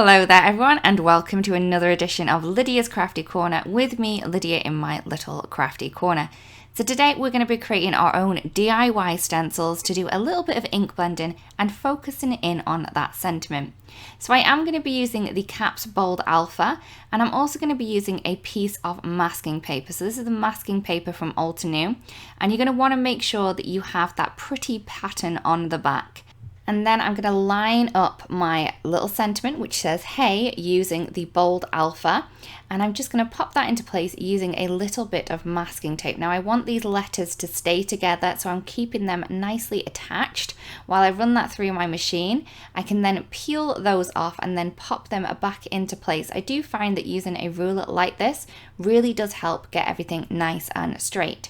Hello there everyone, and welcome to another edition of Lydia's Crafty Corner with me, Lydia, in my little crafty corner. So today we're going to be creating our own DIY stencils to do a little bit of ink blending and focusing in on that sentiment. So I am going to be using the Caps Bold Alpha, and I'm also going to be using a piece of masking paper. So this is the masking paper from Altenew, and you're going to want to make sure that you have that pretty pattern on the back. And then I'm going to line up my little sentiment which says hey using the Bold Alpha, and I'm just going to pop that into place using a little bit of masking tape. Now I want these letters to stay together, so I'm keeping them nicely attached while I run that through my machine. I can then peel those off and then pop them back into place. I do find that using a ruler like this really does help get everything nice and straight.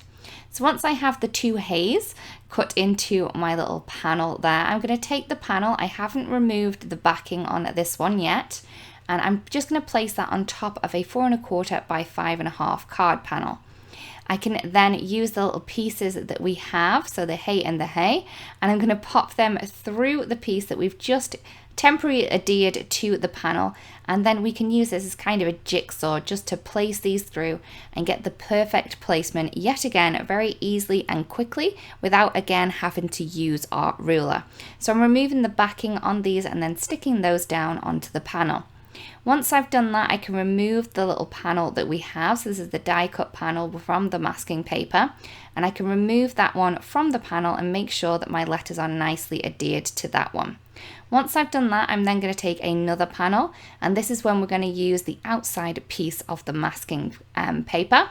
So once I have the two hays cut into my little panel there, I'm going to take the panel. I haven't removed the backing on this one yet, and I'm just going to place that on top of a 4 1/4 by 5 1/2 card panel. I can then use the little pieces that we have, so the hay and the hay, and I'm going to pop them through the piece that we've just temporarily adhered to the panel, and then we can use this as kind of a jigsaw just to place these through and get the perfect placement yet again very easily and quickly without again having to use our ruler. So I'm removing the backing on these and then sticking those down onto the panel. Once I've done that, I can remove the little panel that we have. So this is the die cut panel from the masking paper, and I can remove that one from the panel and make sure that my letters are nicely adhered to that one. Once I've done that, I'm then going to take another panel, and this is when we're going to use the outside piece of the masking paper.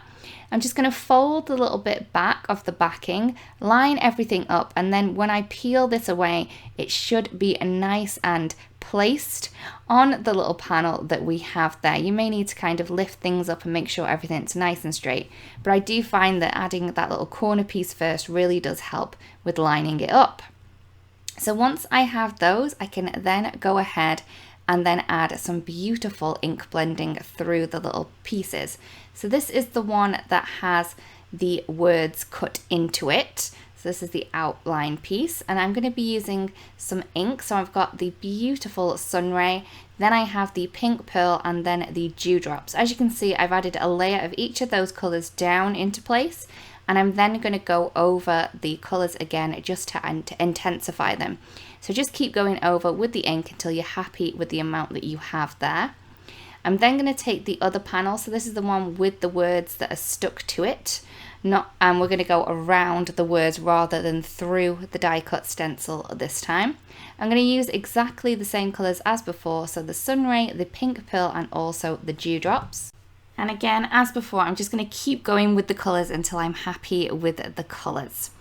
I'm just going to fold a little bit back of the backing, line everything up, and then when I peel this away, it should be nice and placed on the little panel that we have there. You may need to kind of lift things up and make sure everything's nice and straight, but I do find that adding that little corner piece first really does help with lining it up. So once I have those, I can then go ahead and then add some beautiful ink blending through the little pieces. So this is the one that has the words cut into it. So this is the outline piece, and I'm going to be using some ink. So I've got the beautiful Sunray, then I have the pink pearl, and then the dewdrops. As you can see, I've added a layer of each of those colours down into place, and I'm then going to go over the colours again just to intensify them. So just keep going over with the ink until you're happy with the amount that you have there. I'm then going to take the other panel, so this is the one with the words that are stuck to it, and we're going to go around the words rather than through the die cut stencil this time. I'm going to use exactly the same colours as before, so the Sunray, the pink pearl, and also the dewdrops. And again, as before, I'm just going to keep going with the colours until I'm happy with the colours.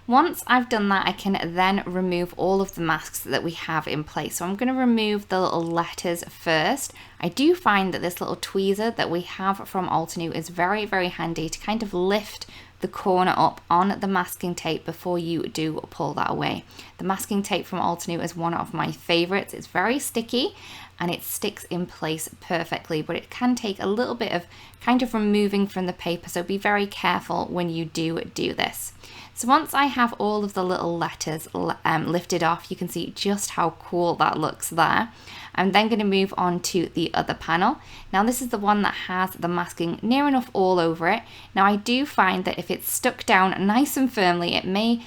Once I've done that, I can then remove all of the masks that we have in place. So I'm going to remove the little letters first. I do find that this little tweezer that we have from Altenew is very, very handy to kind of lift the corner up on the masking tape before you do pull that away. The masking tape from Altenew is one of my favorites. It's very sticky and it sticks in place perfectly, but it can take a little bit of kind of removing from the paper, so be very careful when you do this. So once I have all of the little letters lifted off, you can see just how cool that looks there. I'm then going to move on to the other panel. Now this is the one that has the masking near enough all over it. Now I do find that if it's stuck down nice and firmly, it may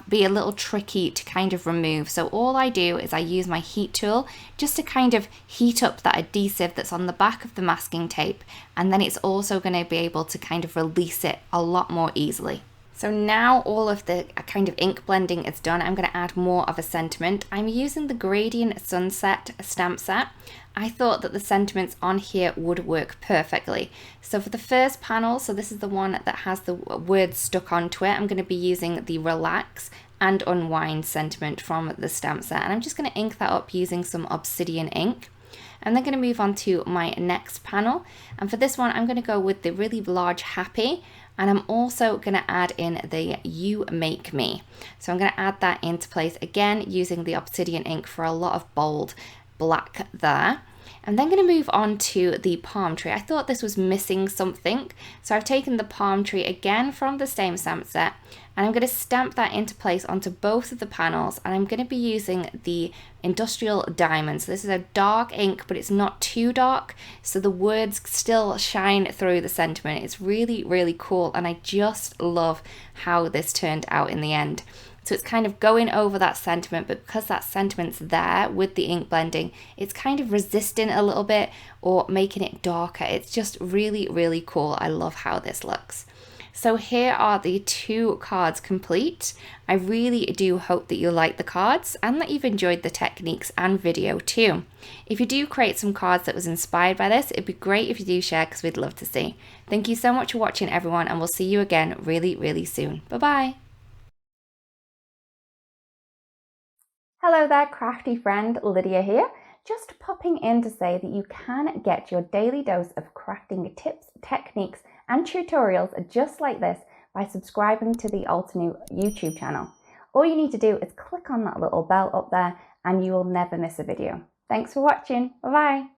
be a little tricky to kind of remove. So all I do is I use my heat tool just to kind of heat up that adhesive that's on the back of the masking tape, and then it's also going to be able to kind of release it a lot more easily. So now all of the kind of ink blending is done, I'm going to add more of a sentiment. I'm using the Gradient Sunset stamp set. I thought that the sentiments on here would work perfectly. So for the first panel, so this is the one that has the words stuck onto it, I'm going to be using the Relax and Unwind sentiment from the stamp set. And I'm just going to ink that up using some Obsidian ink. I'm then going to move on to my next panel, and for this one I'm going to go with the really large Happy, and I'm also going to add in the You Make Me. So I'm going to add that into place again using the Obsidian ink for a lot of bold black there. I'm then going to move on to the palm tree. I thought this was missing something, so I've taken the palm tree again from the same stamp set, and I'm going to stamp that into place onto both of the panels, and I'm going to be using the Industrial Diamond. So this is a dark ink, but it's not too dark, so the words still shine through the sentiment. It's really, really cool, and I just love how this turned out in the end. So it's kind of going over that sentiment, but because that sentiment's there with the ink blending, it's kind of resisting a little bit or making it darker. It's just really, really cool. I love how this looks. So here are the 2 cards complete. I really do hope that you like the cards and that you've enjoyed the techniques and video too. If you do create some cards that was inspired by this, it'd be great if you do share because we'd love to see. Thank you so much for watching, everyone, and we'll see you again really, really soon. Bye-bye. Hello there, crafty friend, Lydia here. Just popping in to say that you can get your daily dose of crafting tips, techniques, and tutorials just like this by subscribing to the Altenew YouTube channel. All you need to do is click on that little bell up there and you will never miss a video. Thanks for watching. Bye-bye.